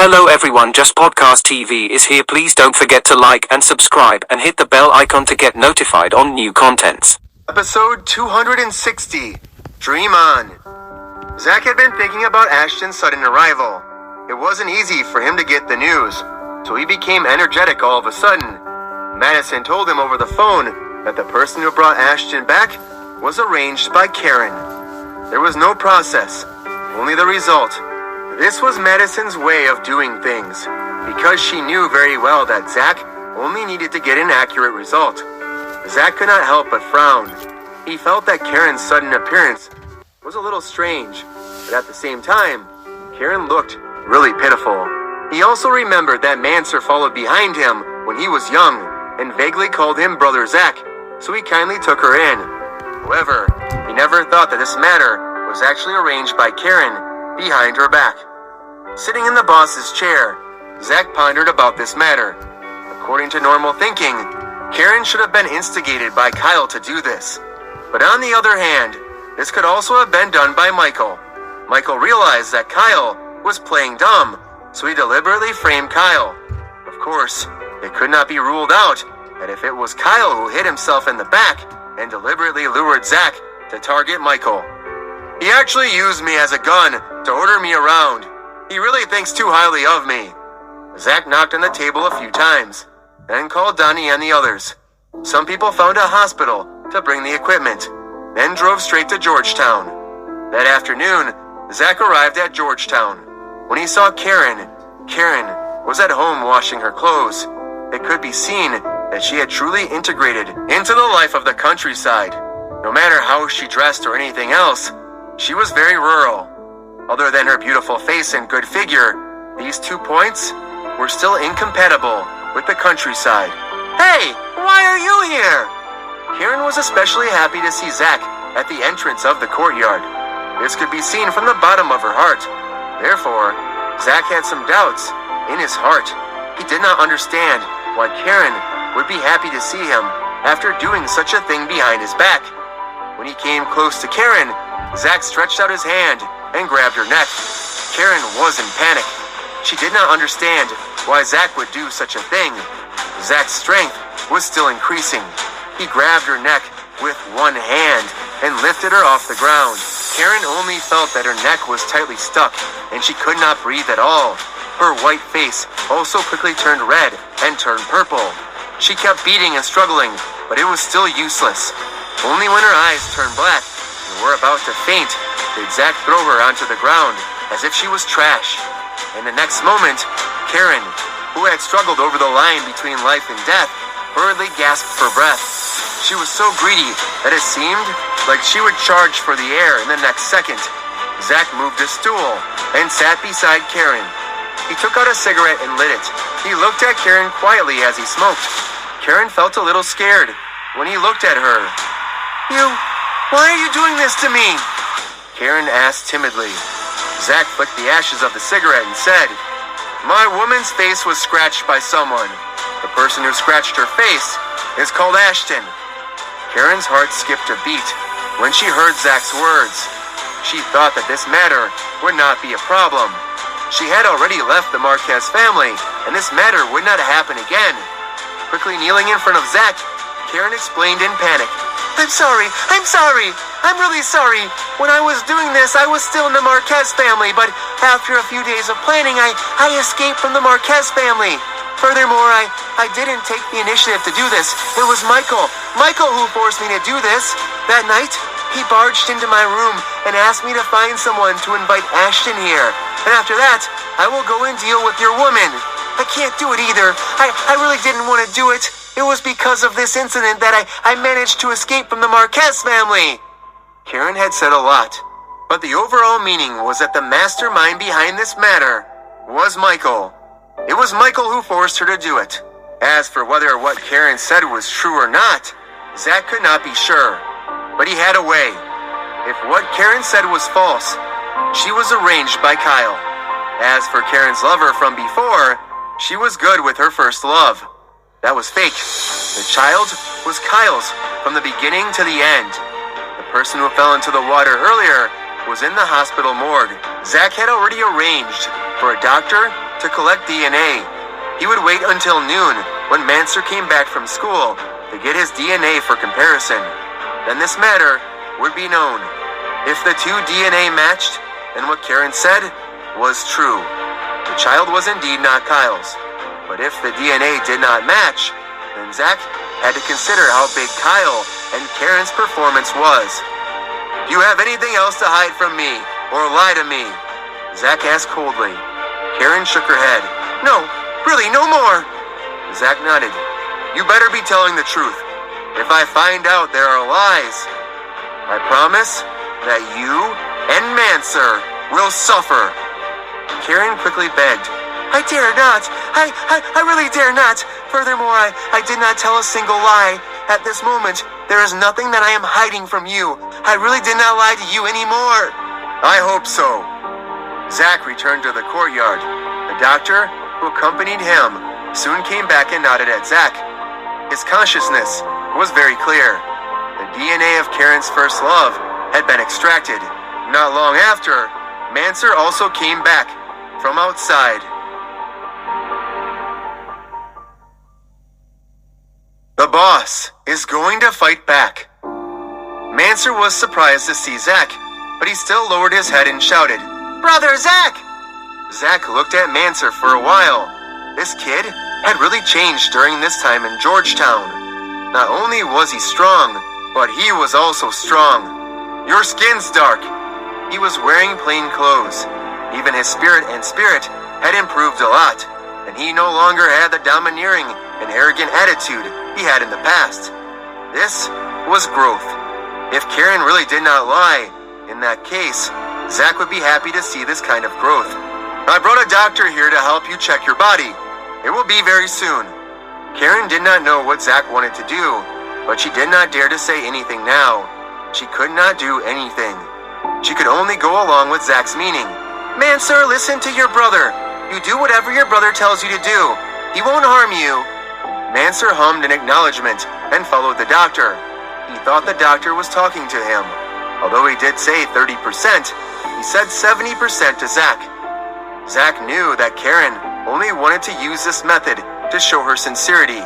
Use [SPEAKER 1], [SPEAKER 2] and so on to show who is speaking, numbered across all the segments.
[SPEAKER 1] Hello everyone, Just Podcast TV is here. Please don't forget to like and subscribe and hit the bell icon to get notified on new contents.
[SPEAKER 2] Episode 260, Dream On. Zach had been thinking about Ashton's sudden arrival. It wasn't easy for him to get the news, so he became energetic all of a sudden. Madison told him over the phone that the person who brought Ashton back was arranged by Karen. There was no process, only the result. This was Madison's way of doing things, because she knew very well that Zach only needed to get an accurate result. Zach could not help but frown. He felt that Karen's sudden appearance was a little strange, but at the same time, Karen looked really pitiful. He also remembered that Manser followed behind him when he was young and vaguely called him Brother Zach, so he kindly took her in. However, he never thought that this matter was actually arranged by Karen behind her back. Sitting in the boss's chair, Zach pondered about this matter. According to normal thinking, Karen should have been instigated by Kyle to do this. But on the other hand, this could also have been done by Michael. Michael realized that Kyle was playing dumb, so he deliberately framed Kyle. Of course, it could not be ruled out that if it was Kyle who hit himself in the back and deliberately lured Zach to target Michael. He actually used me as a gun to order me around. He really thinks too highly of me. Zach knocked on the table a few times, then called Donnie and the others. Some people found a hospital to bring the equipment, then drove straight to Georgetown. That afternoon, Zach arrived at Georgetown. When he saw Karen was at home washing her clothes. It could be seen that she had truly integrated into the life of the countryside. No matter how she dressed or anything else, she was very rural. Other than her beautiful face and good figure, these 2 points were still incompatible with the countryside. Hey, why are you here? Karen was especially happy to see Zach at the entrance of the courtyard. This could be seen from the bottom of her heart. Therefore, Zach had some doubts in his heart. He did not understand why Karen would be happy to see him after doing such a thing behind his back. When he came close to Karen, Zach stretched out his hand and grabbed her neck. Karen was in panic. She did not understand why Zach would do such a thing. Zach's strength was still increasing. He grabbed her neck with one hand and lifted her off the ground. Karen only felt that her neck was tightly stuck and she could not breathe at all. Her white face also quickly turned red and turned purple. She kept beating and struggling, but it was still useless. Only when her eyes turned black and were about to faint did Zach throw her onto the ground as if she was trash. In the next moment, Karen, who had struggled over the line between life and death, hurriedly gasped for breath. She was so greedy that it seemed like she would charge for the air in the next second. Zach moved a stool and sat beside Karen. He took out a cigarette and lit it. He looked at Karen quietly as he smoked. Karen felt a little scared when he looked at her. Why are you doing this to me? Karen asked timidly. Zach flicked the ashes of the cigarette and said, My woman's face was scratched by someone. The person who scratched her face is called Ashton. Karen's heart skipped a beat when she heard Zach's words. She thought that this matter would not be a problem. She had already left the Marquez family, and this matter would not happen again. Quickly kneeling in front of Zach, Karen explained in panic. I'm sorry. I'm really sorry. When I was doing this, I was still in the Marquez family, but after a few days of planning, I escaped from the Marquez family. Furthermore, I didn't take the initiative to do this. It was Michael who forced me to do this. That night, he barged into my room and asked me to find someone to invite Ashton here. And after that, I will go and deal with your woman. I can't do it either. I really didn't want to do it. It was because of this incident that I managed to escape from the Marquez family. Karen had said a lot, but the overall meaning was that the mastermind behind this matter was Michael. It was Michael who forced her to do it. As for whether what Karen said was true or not, Zach could not be sure, but he had a way. If what Karen said was false, she was arranged by Kyle. As for Karen's lover from before, she was good with her first love. That was fake. The child was Kyle's from the beginning to the end. The person who fell into the water earlier was in the hospital morgue. Zach had already arranged for a doctor to collect DNA. He would wait until noon when Manser came back from school to get his DNA for comparison. Then this matter would be known. If the two DNA matched, then what Karen said was true. The child was indeed not Kyle's. But if the DNA did not match, then Zach had to consider how big Kyle and Karen's performance was. Do you have anything else to hide from me or lie to me? Zach asked coldly. Karen shook her head. No, really, no more. Zach nodded. You better be telling the truth. If I find out there are lies, I promise that you and Manser will suffer. Karen quickly begged. I dare not. I really dare not. Furthermore, I did not tell a single lie. At this moment, there is nothing that I am hiding from you. I really did not lie to you anymore. I hope so. Zach returned to the courtyard. The doctor, who accompanied him, soon came back and nodded at Zach. His consciousness was very clear. The DNA of Karen's first love had been extracted. Not long after, Manser also came back from outside. The boss is going to fight back. Manser was surprised to see Zach, but he still lowered his head and shouted, Brother Zach! Zach looked at Manser for a while. This kid had really changed during this time in Georgetown. Not only was he strong, but he was also strong. Your skin's dark. He was wearing plain clothes. Even his spirit had improved a lot, and he no longer had the domineering and arrogant attitude he had in the past. This was growth. If Karen really did not lie, in that case, Zach would be happy to see this kind of growth. I brought a doctor here to help you check your body. It will be very soon. Karen did not know what Zach wanted to do, but she did not dare to say anything now. She could not do anything. She could only go along with Zach's meaning. Manser, listen to your brother. You do whatever your brother tells you to do. He won't harm you. Manser hummed in acknowledgement and followed the doctor. He thought the doctor was talking to him. Although he did say 30%, he said 70% to Zach. Zach knew that Karen only wanted to use this method to show her sincerity.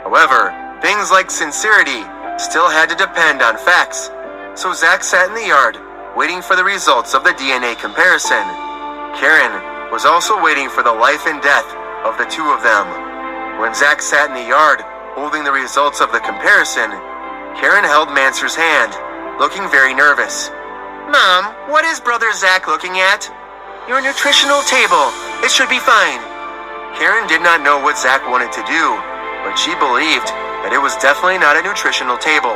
[SPEAKER 2] However, things like sincerity still had to depend on facts. So Zach sat in the yard, waiting for the results of the DNA comparison. Karen was also waiting for the life and death of the two of them. When Zach sat in the yard, holding the results of the comparison, Karen held Manser's hand, looking very nervous. Mom, what is Brother Zach looking at? Your nutritional table. It should be fine. Karen did not know what Zach wanted to do, but she believed that it was definitely not a nutritional table.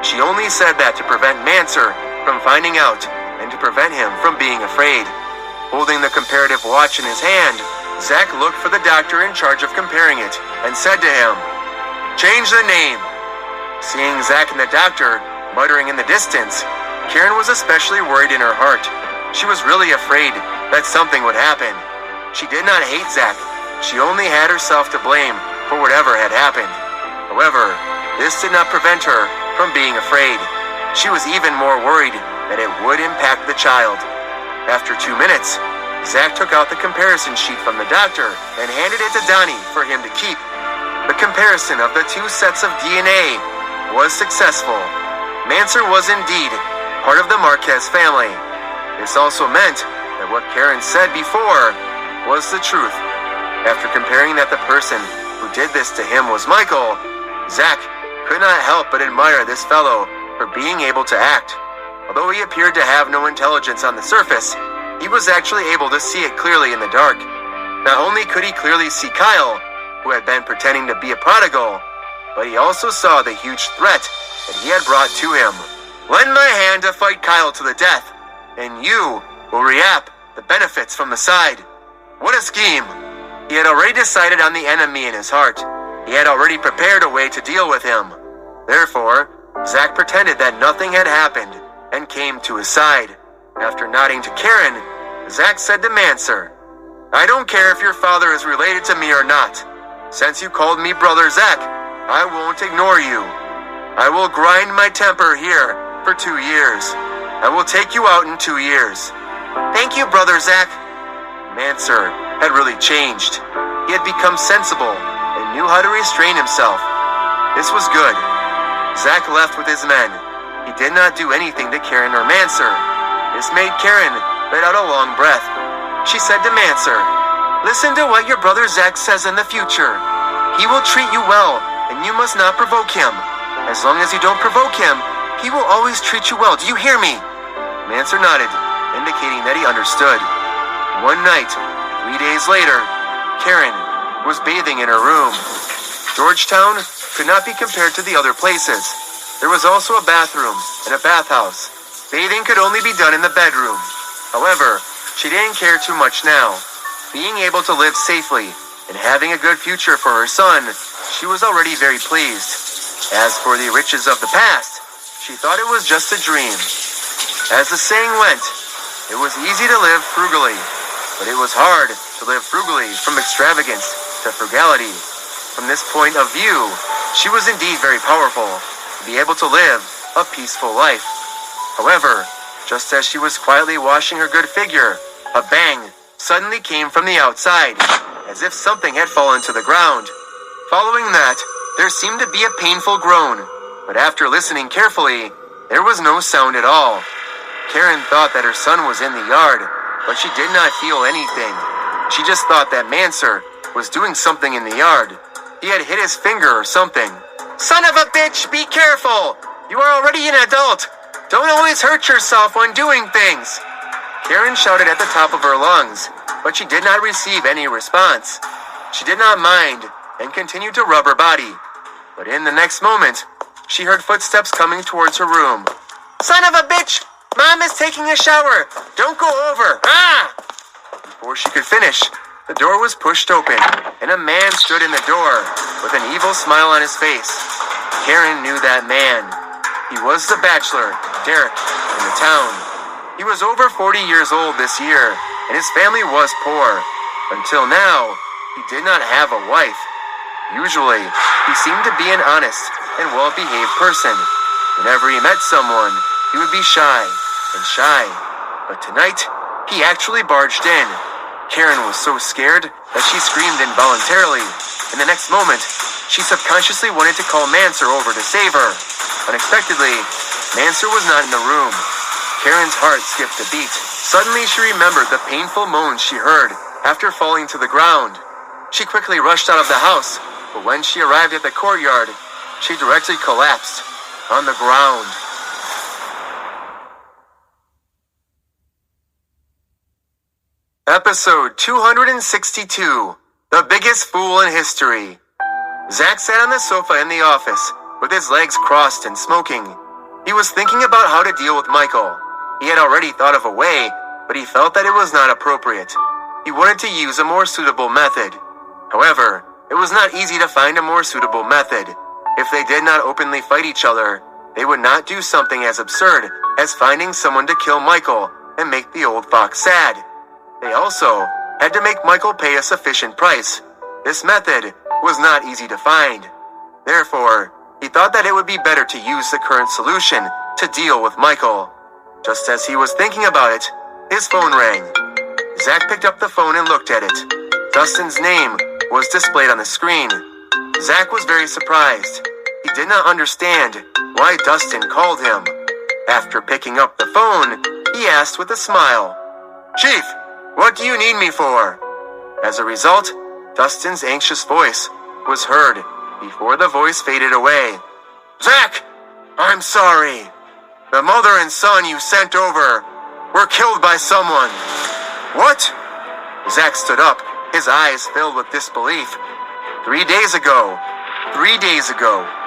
[SPEAKER 2] She only said that to prevent Manser from finding out and to prevent him from being afraid. Holding the comparative watch in his hand, Zach looked for the doctor in charge of comparing it and said to him, Change the name. Seeing Zach and the doctor muttering in the distance, Karen was especially worried in her heart. She was really afraid that something would happen. She did not hate Zach. She only had herself to blame for whatever had happened. However, this did not prevent her from being afraid. She was even more worried that it would impact the child. After 2 minutes, Zach took out the comparison sheet from the doctor and handed it to Donnie for him to keep. The comparison of the two sets of DNA was successful. Manser was indeed part of the Marquez family. This also meant that what Karen said before was the truth. After comparing that the person who did this to him was Michael, Zach could not help but admire this fellow for being able to act. Although he appeared to have no intelligence on the surface, he was actually able to see it clearly in the dark. Not only could he clearly see Kyle, who had been pretending to be a prodigal, but he also saw the huge threat that he had brought to him. Lend my hand to fight Kyle to the death, and you will reap the benefits from the side. What a scheme! He had already decided on the enemy in his heart. He had already prepared a way to deal with him. Therefore, Zach pretended that nothing had happened and came to his side. After nodding to Karen, Zach said to Manser, I don't care if your father is related to me or not. Since you called me Brother Zach, I won't ignore you. I will grind my temper here for 2 years. I will take you out in 2 years. Thank you, Brother Zach. Manser had really changed. He had become sensible and knew how to restrain himself. This was good. Zach left with his men. He did not do anything to Karen or Manser. This made Karen let out a long breath. She said to Manser, "Listen to what your brother Zach says in the future. He will treat you well, and you must not provoke him. As long as you don't provoke him, he will always treat you well. Do you hear me?" Manser nodded, indicating that he understood. One night, 3 days later, Karen was bathing in her room. Georgetown could not be compared to the other places. There was also a bathroom and a bathhouse. Bathing could only be done in the bedroom. However, she didn't care too much now. Being able to live safely and having a good future for her son, she was already very pleased. As for the riches of the past, she thought it was just a dream. As the saying went, it was easy to live frugally, but it was hard to live frugally from extravagance to frugality. From this point of view, she was indeed very powerful to be able to live a peaceful life. However, just as she was quietly washing her good figure, a bang suddenly came from the outside, as if something had fallen to the ground. Following that, there seemed to be a painful groan, but after listening carefully, there was no sound at all. Karen thought that her son was in the yard, but she did not feel anything. She just thought that Manser was doing something in the yard. He had hit his finger or something. "Son of a bitch, be careful! You are already an adult! Don't always hurt yourself when doing things!" Karen shouted at the top of her lungs, but she did not receive any response. She did not mind and continued to rub her body. But in the next moment, she heard footsteps coming towards her room. "Son of a bitch! Mom is taking a shower! Don't go over! Ah!" Before she could finish, the door was pushed open, and a man stood in the door with an evil smile on his face. Karen knew that man. He was the bachelor, Derek, in the town. He was over 40 years old this year, and his family was poor. Until now, he did not have a wife. Usually, he seemed to be an honest and well-behaved person. Whenever he met someone, he would be shy and shy. But tonight, he actually barged in. Karen was so scared that she screamed involuntarily. In the next moment, she subconsciously wanted to call Manser over to save her. Unexpectedly, Manser was not in the room. Karen's heart skipped a beat. Suddenly, she remembered the painful moans she heard after falling to the ground. She quickly rushed out of the house, but when she arrived at the courtyard, she directly collapsed on the ground. Episode 262, The Biggest Fool in History. Zach sat on the sofa in the office, with his legs crossed and smoking. He was thinking about how to deal with Michael. He had already thought of a way, but he felt that it was not appropriate. He wanted to use a more suitable method. However, it was not easy to find a more suitable method. If they did not openly fight each other, they would not do something as absurd as finding someone to kill Michael and make the old fox sad. They also had to make Michael pay a sufficient price. This method was not easy to find. Therefore, he thought that it would be better to use the current solution to deal with Michael. Just as he was thinking about it, his phone rang. Zach picked up the phone and looked at it. Dustin's name was displayed on the screen. Zach was very surprised. He did not understand why Dustin called him. After picking up the phone, he asked with a smile, "Chief, what do you need me for?" As a result, Dustin's anxious voice was heard before the voice faded away. "Zach, I'm sorry. The mother and son you sent over were killed by someone." "What?" Zach stood up, his eyes filled with disbelief. 3 days ago,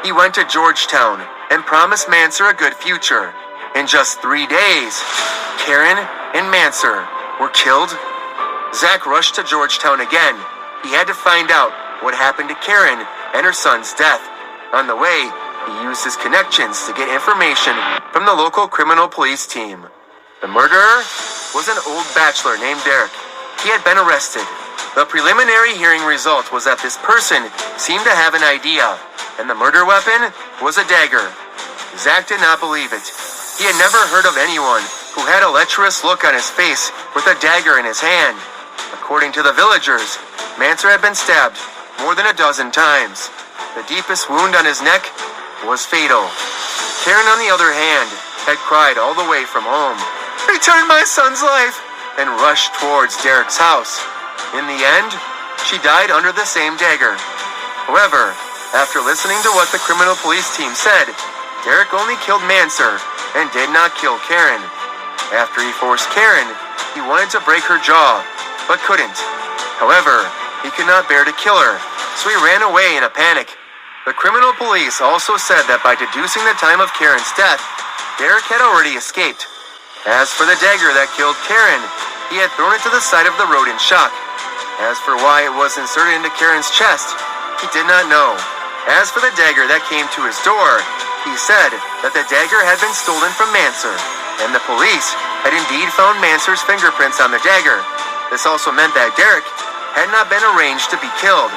[SPEAKER 2] he went to Georgetown and promised Manser a good future. In just 3 days, Karen and Manser were killed. Zach rushed to Georgetown again. He had to find out what happened to Karen and her son's death. On the way, he used his connections to get information from the local criminal police team. The murderer was an old bachelor named Derek. He had been arrested. The preliminary hearing result was that this person seemed to have an idea, and the murder weapon was a dagger. Zach did not believe it. He had never heard of anyone who had a lecherous look on his face with a dagger in his hand. According to the villagers, Manser had been stabbed more than a dozen times. The deepest wound on his neck was fatal. Karen, on the other hand, had cried all the way from home, "Return my son's life!" and rushed towards Derek's house. In the end, she died under the same dagger. However, after listening to what the criminal police team said, Derek only killed Manser and did not kill Karen. After he forced Karen, he wanted to break her jaw, but couldn't. However, he could not bear to kill her, so he ran away in a panic. The criminal police also said that by deducing the time of Karen's death, Derek had already escaped. As for the dagger that killed Karen, he had thrown it to the side of the road in shock. As for why it was inserted into Karen's chest, he did not know. As for the dagger that came to his door, he said that the dagger had been stolen from Manser, and the police had indeed found Manser's fingerprints on the dagger. This also meant that Derek had not been arranged to be killed.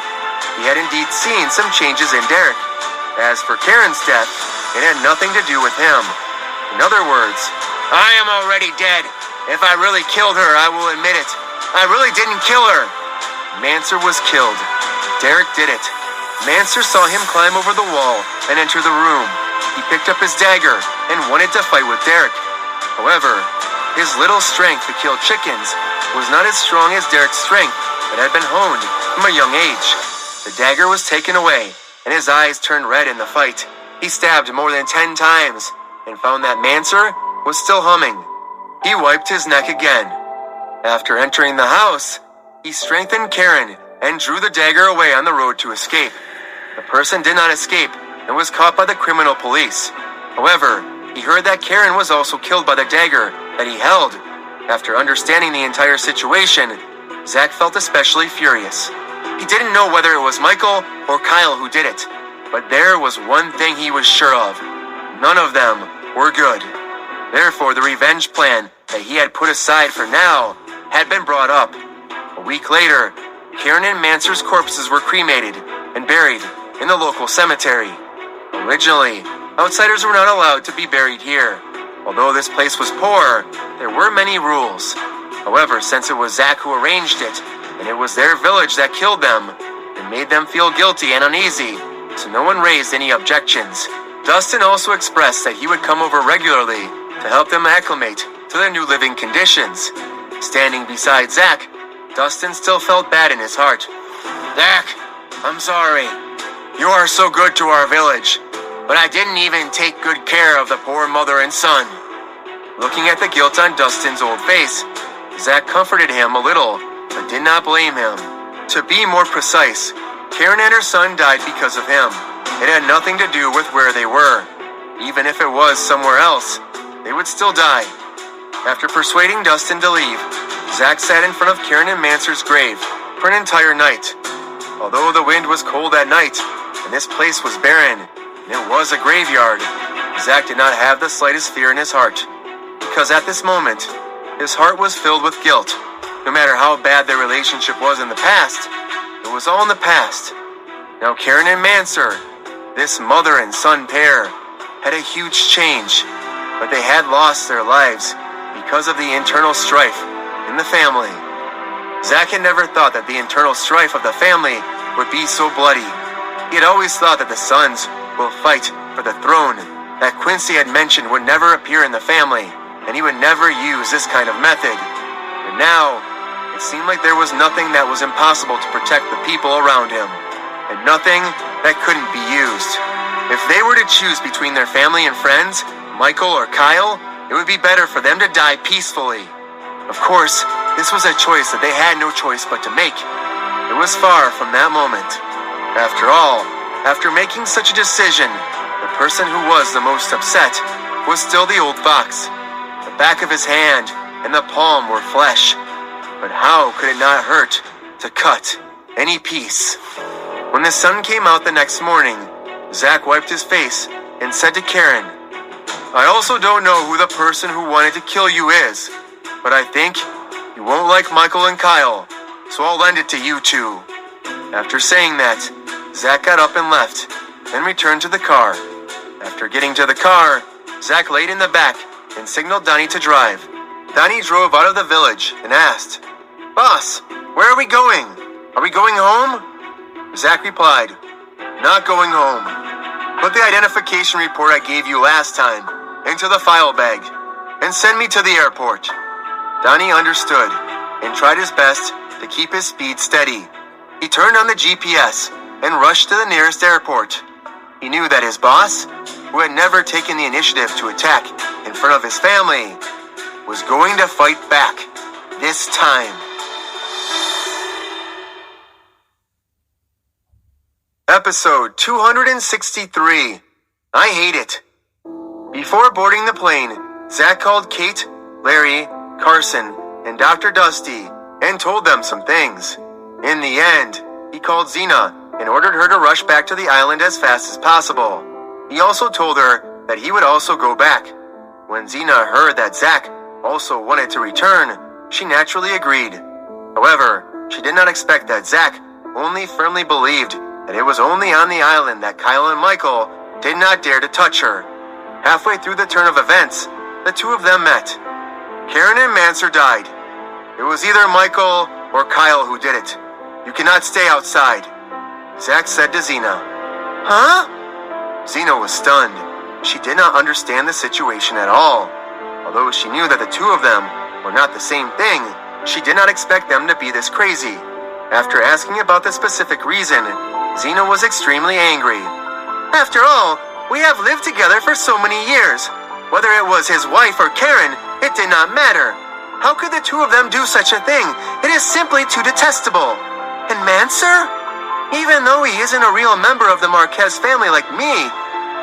[SPEAKER 2] He had indeed seen some changes in Derek. As for Karen's death, it had nothing to do with him. In other words, "I am already dead. If I really killed her, I will admit it. I really didn't kill her." Manser was killed. Derek did it. Manser saw him climb over the wall and enter the room. He picked up his dagger and wanted to fight with Derek. However, his little strength to kill chickens was not as strong as Derek's strength that had been honed from a young age. The dagger was taken away, and his eyes turned red in the fight. He stabbed more than 10 times and found that Manser was still humming. He wiped his neck again. After entering the house, he strengthened Karen and drew the dagger away on the road to escape. The person did not escape and was caught by the criminal police. However, he heard that Karen was also killed by the dagger that he held. After understanding the entire situation, Zach felt especially furious. He didn't know whether it was Michael or Kyle who did it, but there was one thing he was sure of. None of them were good. Therefore, the revenge plan that he had put aside for now had been brought up. A week later, Karen and Manser's corpses were cremated and buried in the local cemetery. Originally, outsiders were not allowed to be buried here. Although this place was poor, there were many rules. However, since it was Zach who arranged it, and it was their village that killed them, it made them feel guilty and uneasy, so no one raised any objections. Dustin also expressed that he would come over regularly to help them acclimate to their new living conditions. Standing beside Zach, Dustin still felt bad in his heart. "Zach, I'm sorry. You are so good to our village, but I didn't even take good care of the poor mother and son." Looking at the guilt on Dustin's old face, Zach comforted him a little, but did not blame him. To be more precise, Karen and her son died because of him. It had nothing to do with where they were. Even if it was somewhere else, they would still die. After persuading Dustin to leave, Zach sat in front of Karen and Manser's grave for an entire night. Although the wind was cold at night, and this place was barren, and it was a graveyard, Zach did not have the slightest fear in his heart, because at this moment, his heart was filled with guilt. No matter how bad their relationship was in the past, it was all in the past. Now Karen and Manser, this mother and son pair, had a huge change, but they had lost their lives because of the internal strife in the family. Zach had never thought that the internal strife of the family would be so bloody. He had always thought that the sons will fight for the throne, that Quincy had mentioned would never appear in the family, and he would never use this kind of method. But now, it seemed like there was nothing that was impossible to protect the people around him, and nothing that couldn't be used. If they were to choose between their family and friends, Michael or Kyle, it would be better for them to die peacefully. Of course, this was a choice that they had no choice but to make. It was far from that moment. After all, after making such a decision, the person who was the most upset was still the old fox. The back of his hand and the palm were flesh. But how could it not hurt to cut any piece? When the sun came out the next morning, Zach wiped his face and said to Karen, "I also don't know who the person who wanted to kill you is, but I think you won't like Michael and Kyle, so I'll lend it to you two." After saying that, Zach got up and left, then returned to the car. After getting to the car, Zach laid in the back and signaled Donnie to drive. Donnie drove out of the village and asked, "Boss, where are we going? Are we going home?" Zach replied, "Not going home. Put the identification report I gave you last time into the file bag and send me to the airport." Donnie understood and tried his best to keep his speed steady. He turned on the GPS and rushed to the nearest airport. He knew that his boss, who had never taken the initiative to attack in front of his family, was going to fight back this time. Episode 263. I Hate It. Before boarding the plane, Zach called Kate, Larry, Carson, and Dr. Dusty and told them some things. In the end, he called Xena and ordered her to rush back to the island as fast as possible. He also told her that he would also go back. When Xena heard that Zach also wanted to return, she naturally agreed. However, she did not expect that Zach only firmly believed that it was only on the island that Kyle and Michael did not dare to touch her. Halfway through the turn of events, the two of them met. Karen and Manser died. It was either Michael or Kyle who did it. "You cannot stay outside," Zach said to Xena. "Huh?" Xena was stunned. She did not understand the situation at all. Although she knew that the two of them were not the same thing, she did not expect them to be this crazy. After asking about the specific reason, Xena was extremely angry. "After all, we have lived together for so many years. Whether it was his wife or Karen, it did not matter. How could the two of them do such a thing? It is simply too detestable. And Manser? Even though he isn't a real member of the Marquez family like me,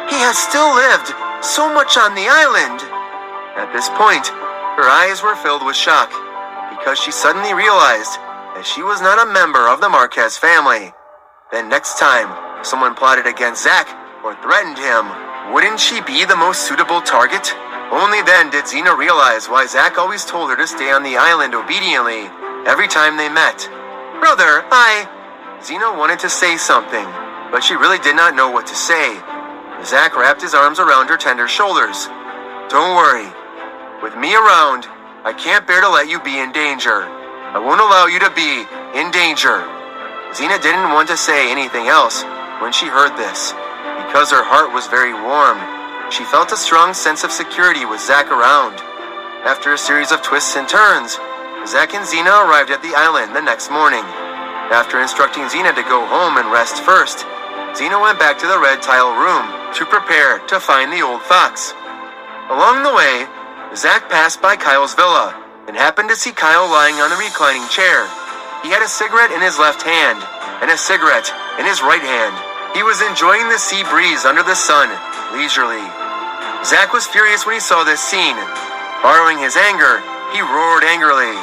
[SPEAKER 2] he has still lived so much on the island." At this point, her eyes were filled with shock because she suddenly realized that she was not a member of the Marquez family. Then next time someone plotted against Zach or threatened him, wouldn't she be the most suitable target? Only then did Xena realize why Zach always told her to stay on the island obediently every time they met. "Brother, Xena wanted to say something, but she really did not know what to say. Zach wrapped his arms around her tender shoulders. "Don't worry. With me around, I can't bear to let you be in danger. I won't allow you to be in danger." Xena didn't want to say anything else when she heard this. Because her heart was very warm, she felt a strong sense of security with Zach around. After a series of twists and turns, Zach and Xena arrived at the island the next morning. After instructing Xena to go home and rest first, Xena went back to the red tile room to prepare to find the old fox. Along the way, Zach passed by Kyle's villa and happened to see Kyle lying on the reclining chair. He had a cigarette in his left hand and a cigarette in his right hand. He was enjoying the sea breeze under the sun, leisurely. Zach was furious when he saw this scene. Borrowing his anger, he roared angrily,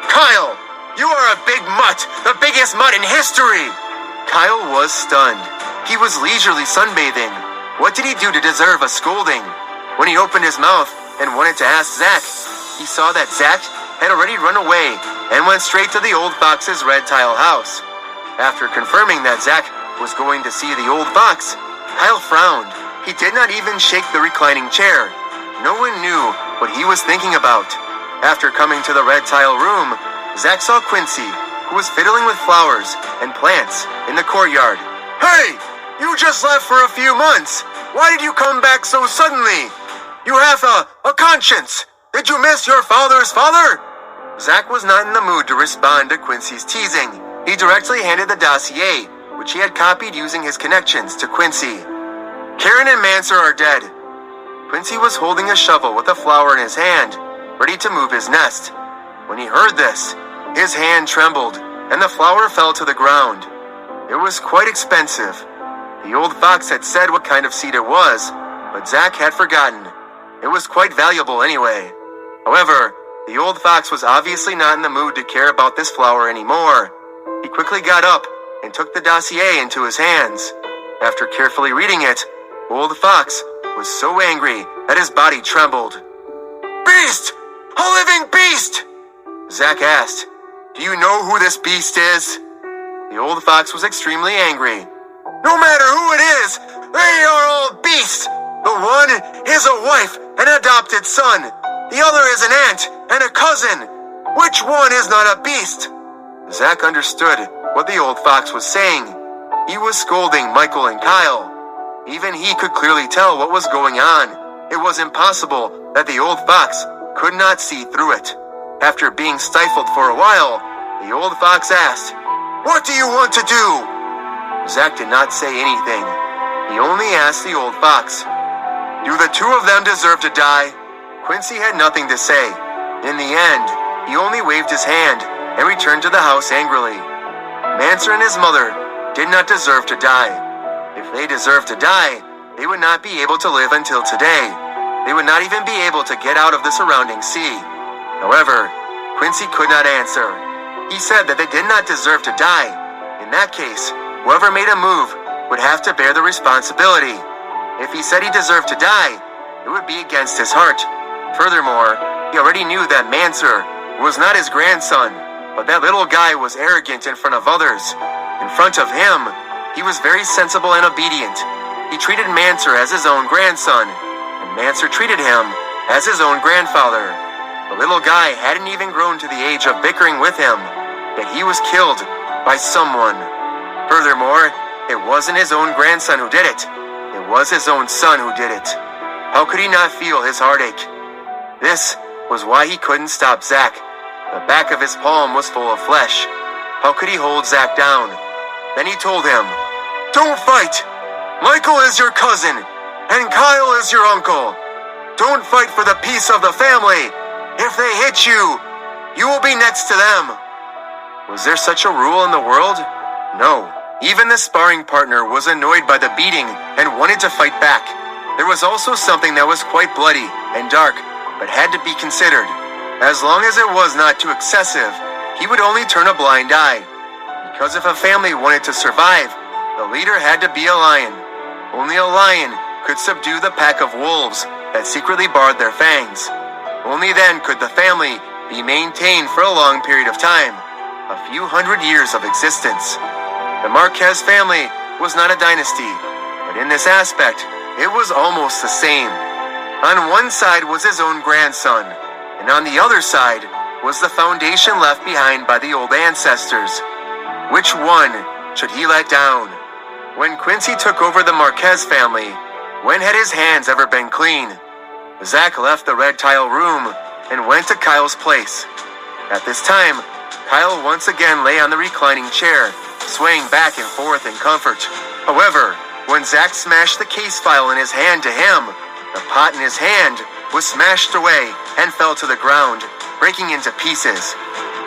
[SPEAKER 2] "Kyle, you are a big mutt, the biggest mutt in history!" Kyle was stunned. He was leisurely sunbathing. What did he do to deserve a scolding? When he opened his mouth and wanted to ask Zach, he saw that Zach had already run away and went straight to the old fox's red tile house. After confirming that Zach was going to see the old fox, Kyle frowned. He did not even shake the reclining chair. No one knew what he was thinking about. After coming to the red tile room, Zach saw Quincy, who was fiddling with flowers and plants in the courtyard. "Hey! You just left for a few months. Why did you come back so suddenly? You have a conscience. Did you miss your father's father?" Zach was not in the mood to respond to Quincy's teasing. He directly handed the dossier, which he had copied using his connections, to Quincy. "Karen and Manser are dead." Quincy was holding a shovel with a flower in his hand, ready to move his nest. When he heard this, his hand trembled, and the flower fell to the ground. It was quite expensive. The old fox had said what kind of seed it was, but Zach had forgotten. It was quite valuable anyway. However, the old fox was obviously not in the mood to care about this flower anymore. He quickly got up and took the dossier into his hands. After carefully reading it, Old Fox was so angry that his body trembled. "Beast! A living beast!" Zach asked, "Do you know who this beast is?" The old fox was extremely angry. "No matter who it is, they are all beasts! The one is a wife and adopted son. The other is an aunt and a cousin. Which one is not a beast? Zach understood what the old fox was saying. He was scolding Michael and Kyle. Even he could clearly tell what was going on. It was impossible that the old fox could not see through it. After being stifled for a while, the old fox asked, "What do you want to do?" Zach did not say anything. He only asked the old fox, "Do the two of them deserve to die?" Quincy had nothing to say. In the end, he only waved his hand and returned to the house angrily. Manser and his mother did not deserve to die. If they deserved to die, they would not be able to live until today. They would not even be able to get out of the surrounding sea. However, Quincy could not answer. He said that they did not deserve to die. In that case, whoever made a move would have to bear the responsibility. If he said he deserved to die, it would be against his heart. Furthermore, he already knew that Manser was not his grandson, but that little guy was arrogant in front of others. In front of him, he was very sensible and obedient. He treated Manser as his own grandson, and Manser treated him as his own grandfather. The little guy hadn't even grown to the age of bickering with him, yet he was killed by someone. Furthermore, it wasn't his own grandson who did it. It was his own son who did it. How could he not feel his heartache? This was why he couldn't stop Zach. The back of his palm was full of flesh. How could he hold Zach down? Then he told him, "Don't fight! Michael is your cousin, and Kyle is your uncle. Don't fight for the peace of the family. If they hit you, you will be next to them." Was there such a rule in the world? No. Even the sparring partner was annoyed by the beating and wanted to fight back. There was also something that was quite bloody and dark, but had to be considered. As long as it was not too excessive, he would only turn a blind eye. Because if a family wanted to survive, the leader had to be a lion. Only a lion could subdue the pack of wolves that secretly bared their fangs. Only then could the family be maintained for a long period of time, a few hundred years of existence. The Marquez family was not a dynasty, but in this aspect, it was almost the same. On one side was his own grandson, and on the other side was the foundation left behind by the old ancestors. Which one should he let down? When Quincy took over the Marquez family, when had his hands ever been clean? Zach left the red tile room and went to Kyle's place. At this time, Kyle once again lay on the reclining chair, swaying back and forth in comfort. However, when Zach smashed the case file in his hand to him, the pot in his hand was smashed away and fell to the ground, breaking into pieces.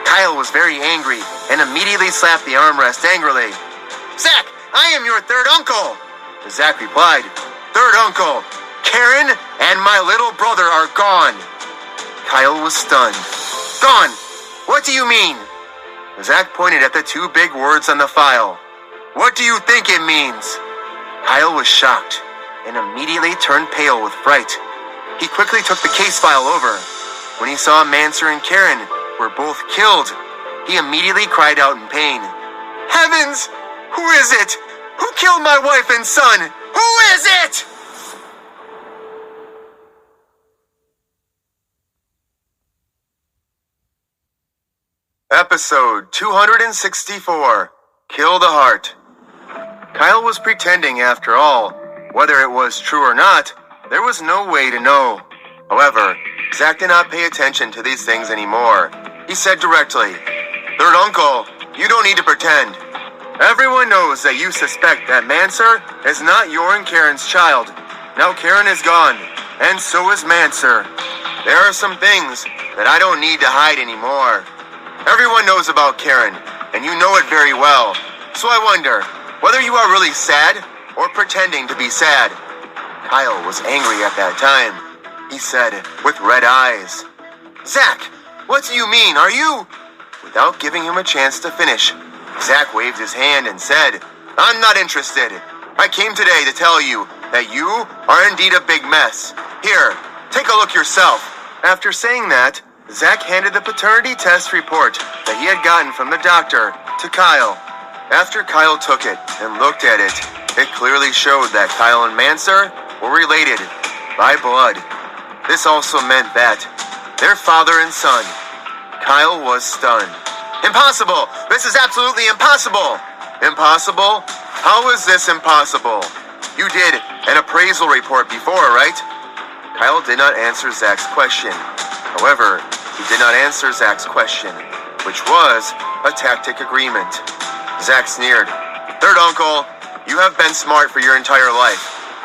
[SPEAKER 2] Kyle was very angry and immediately slapped the armrest angrily. "Zach, I am your third uncle!" Zach replied, "Third uncle, Karen and my little brother are gone." Kyle was stunned. "Gone? What do you mean?" Zach pointed at the two big words on the file. "What do you think it means?" Kyle was shocked and immediately turned pale with fright. He quickly took the case file over. When he saw Manser and Karen were both killed, he immediately cried out in pain. "Heavens! Who is it? Who killed my wife and son? Who is it?" Episode 264, Kill the Heart. Kyle was pretending after all. Whether it was true or not, there was no way to know. However, Zach did not pay attention to these things anymore. He said directly, "Third uncle, you don't need to pretend. Everyone knows that you suspect that Manser is not your and Karen's child. Now Karen is gone, and so is Manser. There are some things that I don't need to hide anymore. Everyone knows about Karen, and you know it very well. So I wonder whether you are really sad or pretending to be sad." Kyle was angry at that time. He said, with red eyes, "Zach, what do you mean? Are you—" Without giving him a chance to finish, Zach waved his hand and said, "I'm not interested. I came today to tell you that you are indeed a big mess. Here, take a look yourself." After saying that, Zach handed the paternity test report that he had gotten from the doctor to Kyle. After Kyle took it and looked at it, it clearly showed that Kyle and Manser were related by blood. This also meant that their father and son, Kyle was stunned. Impossible! This is absolutely impossible! Impossible? How is this impossible? You did an appraisal report before, right? Kyle did not answer Zach's question. However, he did not answer Zach's question, which was a tacit agreement. Zach sneered. Third uncle, you have been smart for your entire life.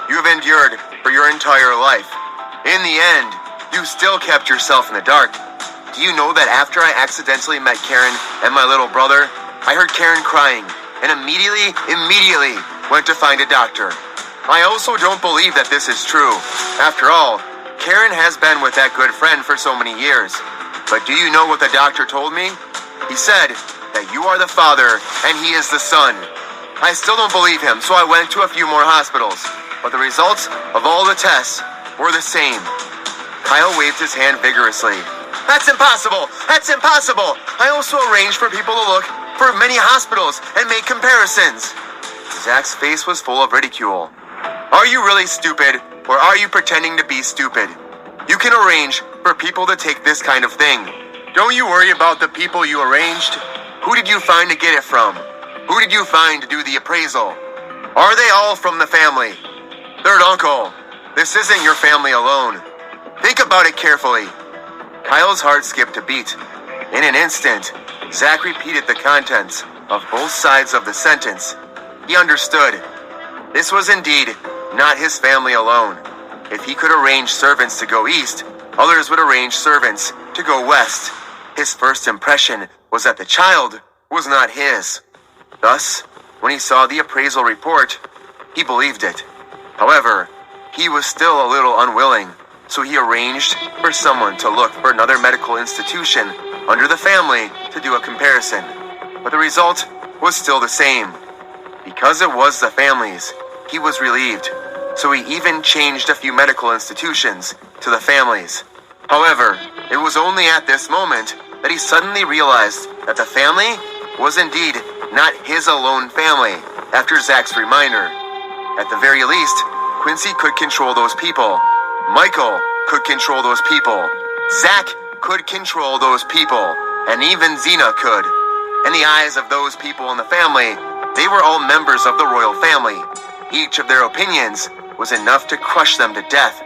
[SPEAKER 2] You have endured for your entire life. In the end, you still kept yourself in the dark. Do you know that after I accidentally met Karen and my little brother, I heard Karen crying and immediately went to find a doctor. I also don't believe that this is true. After all, Karen has been with that good friend for so many years. But do you know what the doctor told me? He said that you are the father and he is the son. I still don't believe him, so I went to a few more hospitals. But the results of all the tests were the same. Kyle waved his hand vigorously. That's impossible! That's impossible! I also arranged for people to look for many hospitals and make comparisons. Zach's face was full of ridicule. Are you really stupid, or are you pretending to be stupid? You can arrange for people to take this kind of thing. Don't you worry about the people you arranged. Who did you find to get it from? Who did you find to do the appraisal? Are they all from the family? Third uncle, this isn't your family alone. Think about it carefully. Kyle's heart skipped a beat. In an instant, Zach repeated the contents of both sides of the sentence. He understood. This was indeed not his family alone. If he could arrange servants to go east, others would arrange servants to go west. His first impression was that the child was not his. Thus, when he saw the appraisal report, he believed it. However, he was still a little unwilling, so he arranged for someone to look for another medical institution under the family to do a comparison. But the result was still the same. Because it was the family's, he was relieved, so he even changed a few medical institutions to the family's. However, it was only at this moment that he suddenly realized that the family was indeed not his alone family after Zach's reminder. At the very least, Quincy could control those people. Michael could control those people. Zach could control those people. And even Xena could. In the eyes of those people in the family, they were all members of the royal family. Each of their opinions was enough to crush them to death.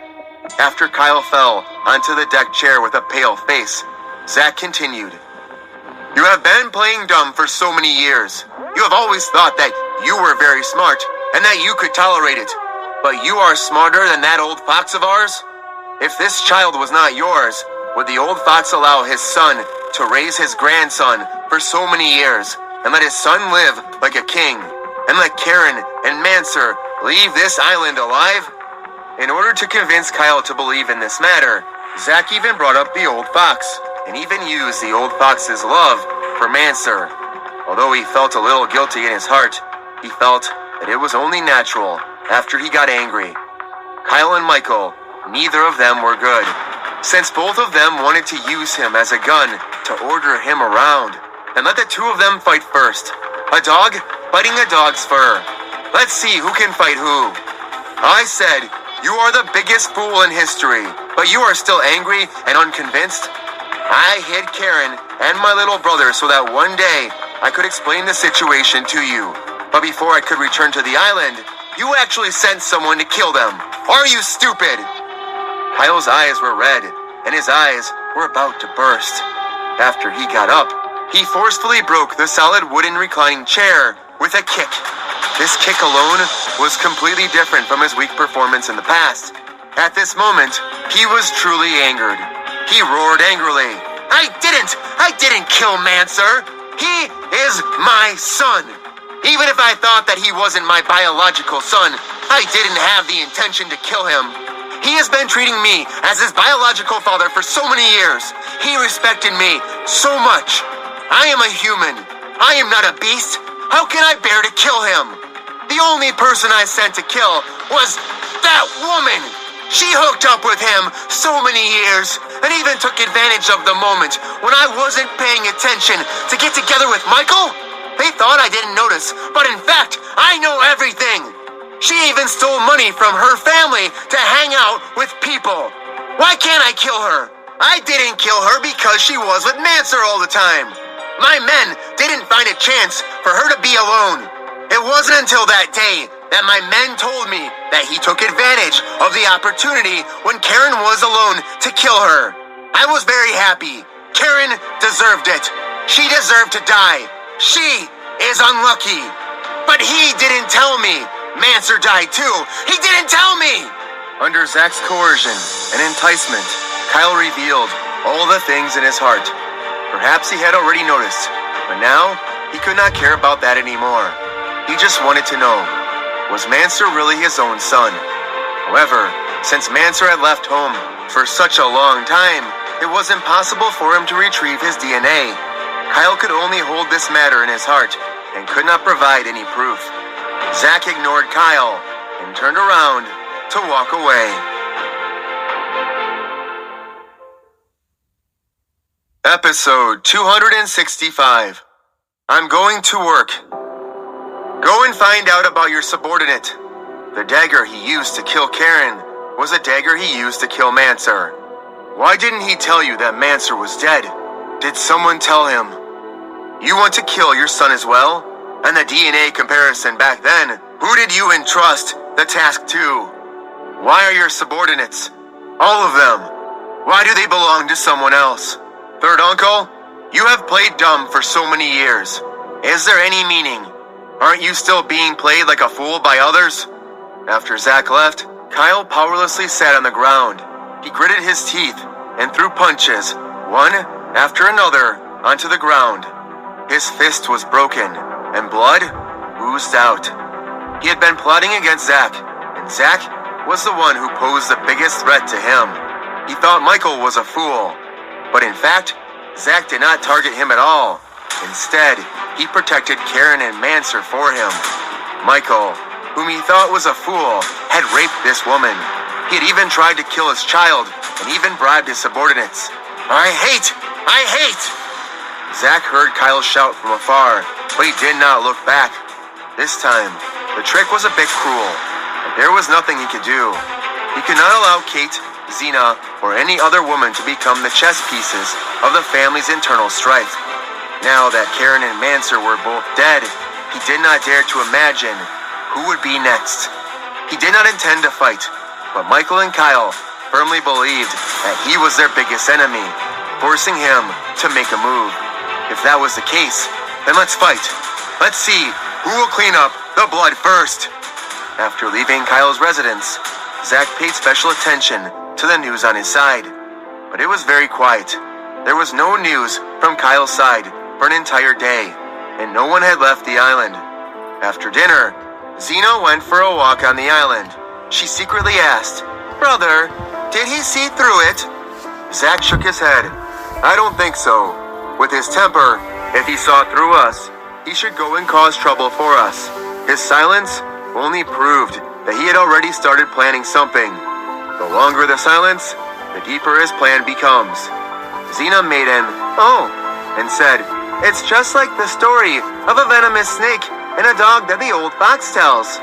[SPEAKER 2] After Kyle fell onto the deck chair with a pale face, Zach continued. You have been playing dumb for so many years. You have always thought that you were very smart and that you could tolerate it. But you are smarter than that old fox of ours? If this child was not yours, would the old fox allow his son to raise his grandson for so many years and let his son live like a king and let Karen and Manser leave this island alive? In order to convince Kyle to believe in this matter, Zach even brought up the old fox and even used the old fox's love for Manser. Although he felt a little guilty in his heart, he felt that it was only natural after he got angry. Kyle and Michael, neither of them were good, since both of them wanted to use him as a gun to order him around and let the two of them fight first. A dog fighting a dog's fur. Let's see who can fight who. I said, you are the biggest fool in history, but you are still angry and unconvinced? I hid Karen and my little brother so that one day I could explain the situation to you. But before I could return to the island, you actually sent someone to kill them. Are you stupid? Kyle's eyes were red, and his eyes were about to burst. After he got up, he forcefully broke the solid wooden reclining chair with a kick. This kick alone was completely different from his weak performance in the past. At this moment, he was truly angered. He roared angrily. I didn't kill Manser. He is my son. Even if I thought that he wasn't my biological son, I didn't have the intention to kill him. He has been treating me as his biological father for so many years. He respected me so much. I am a human. I am not a beast. How can I bear to kill him? The only person I sent to kill was that woman. She hooked up with him so many years and even took advantage of the moment when I wasn't paying attention to get together with Michael. They thought I didn't notice, but in fact, I know everything. She even stole money from her family to hang out with people. Why can't I kill her? I didn't kill her because she was with Manser all the time. My men didn't find a chance for her to be alone. It wasn't until that day that my men told me that he took advantage of the opportunity when Karen was alone to kill her. I was very happy. Karen deserved it. She deserved to die. She is unlucky. But he didn't tell me. Manser died too. He didn't tell me. Under Zach's coercion and enticement, Kyle revealed all the things in his heart. Perhaps he had already noticed, but now he could not care about that anymore. He just wanted to know, was Manser really his own son? However, since Manser had left home for such a long time, it was impossible for him to retrieve his DNA. Kyle could only hold this matter in his heart and could not provide any proof. Zach ignored Kyle and turned around to walk away. Episode 265. I'm going to work. Go and find out about your subordinate. The dagger he used to kill Karen was a dagger he used to kill Manser. Why didn't he tell you that Manser was dead? Did someone tell him? You want to kill your son as well? And the DNA comparison back then, who did you entrust the task to? Why are your subordinates? All of them. Why do they belong to someone else? Third uncle, you have played dumb for so many years. Is there any meaning? Aren't you still being played like a fool by others? After Zach left, Kyle powerlessly sat on the ground. He gritted his teeth and threw punches, one after another, onto the ground. His fist was broken, and blood oozed out. He had been plotting against Zach, and Zach was the one who posed the biggest threat to him. He thought Michael was a fool. But in fact, Zach did not target him at all. Instead, he protected Karen and Manser for him. Michael, whom he thought was a fool, had raped this woman. He had even tried to kill his child and even bribed his subordinates. I hate! Zach heard Kyle shout from afar, but he did not look back. This time, the trick was a bit cruel, but there was nothing he could do. He could not allow Kate, Zena, or any other woman to become the chess pieces of the family's internal strife. Now that Karen and Manser were both dead, he did not dare to imagine who would be next. He did not intend to fight, but Michael and Kyle firmly believed that he was their biggest enemy, forcing him to make a move. If that was the case, then let's fight. Let's see who will clean up the blood first. After leaving Kyle's residence, Zach paid special attention to the news on his side, but it was very quiet. There was no news from Kyle's side for an entire day, and no one had left the island. After dinner, Zena went for a walk on the island. She secretly asked, "Brother, did he see through it?" Zach shook his head. "I don't think so. With his temper, if he saw through us, he should go and cause trouble for us." His silence only proved that he had already started planning something. The longer the silence, the deeper his plan becomes. Zena made an "oh" and said, "It's just like the story of a venomous snake and a dog that the old fox tells."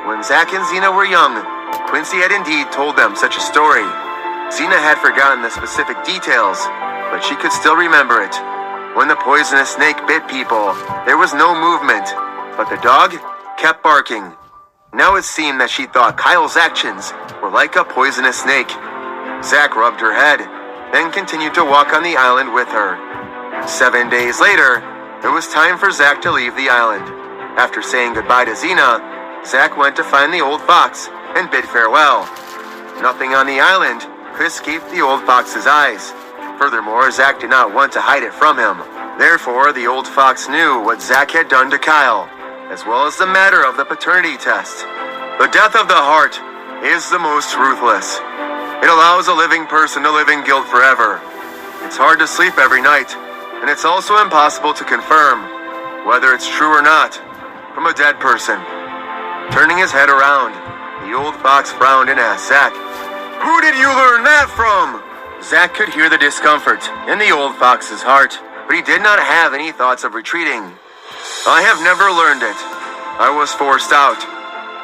[SPEAKER 2] When Zach and Zena were young, Quincy had indeed told them such a story. Zena had forgotten the specific details, but she could still remember it. When the poisonous snake bit people, there was no movement, but the dog kept barking. Now it seemed that she thought Kyle's actions were like a poisonous snake. Zach rubbed her head, then continued to walk on the island with her. 7 days later, it was time for Zach to leave the island. After saying goodbye to Zena, Zach went to find the old fox and bid farewell. Nothing on the island could escape the old fox's eyes. Furthermore, Zach did not want to hide it from him. Therefore, the old fox knew what Zach had done to Kyle, as well as the matter of the paternity test. The death of the heart is the most ruthless. It allows a living person to live in guilt forever. It's hard to sleep every night, and it's also impossible to confirm whether it's true or not from a dead person. Turning his head around, the old fox frowned and asked Zach, "Who did you learn that from?" Zach could hear the discomfort in the old fox's heart, but he did not have any thoughts of retreating. "I have never learned it. I was forced out.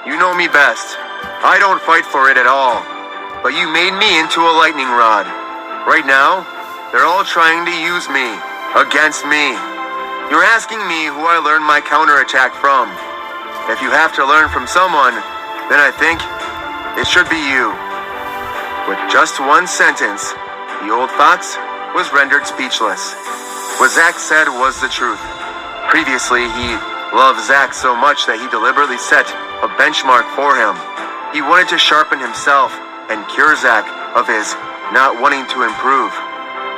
[SPEAKER 2] You know me best. I don't fight for it at all. But you made me into a lightning rod. Right now, they're all trying to use me, against me. You're asking me who I learned my counterattack from. If you have to learn from someone, then I think it should be you. With just one sentence, the old fox was rendered speechless. What Zack said was the truth. Previously, he loved Zack so much that he deliberately set a benchmark for him. He wanted to sharpen himself and cure Zack of his not wanting to improve.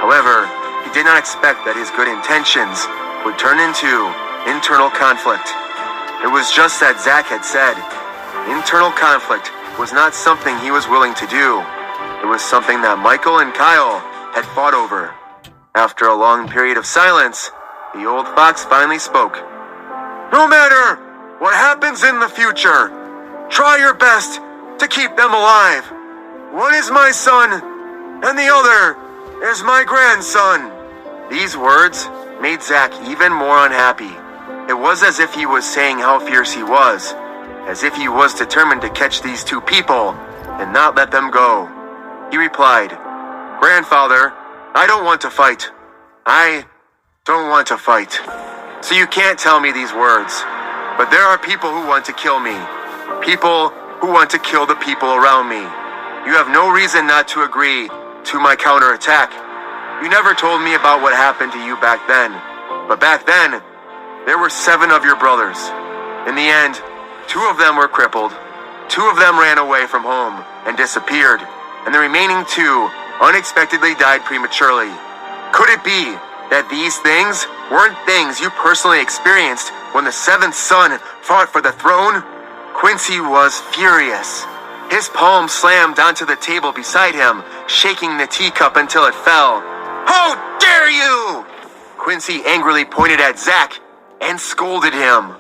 [SPEAKER 2] However, he did not expect that his good intentions would turn into internal conflict. It was just that Zack had said. Internal conflict was not something he was willing to do. It was something that Michael and Kyle had fought over. After a long period of silence, the old fox finally spoke. No matter what happens in the future, try your best to keep them alive. One is my son, and the other is my grandson. These words made Zack even more unhappy. It was as if he was saying how fierce he was, as if he was determined to catch these two people and not let them go. He replied, Grandfather, I don't want to fight. I don't want to fight. So you can't tell me these words. But there are people who want to kill me. People who want to kill the people around me. You have no reason not to agree to my counterattack. You never told me about what happened to you back then. But back then, there were 7 of your brothers. In the end, 2 of them were crippled. 2 of them ran away from home and disappeared. And the remaining 2 unexpectedly died prematurely. Could it be that these things weren't things you personally experienced when the 7th son fought for the throne? Quincy was furious. His palm slammed onto the table beside him, shaking the teacup until it fell. How dare you! Quincy angrily pointed at Zack and scolded him.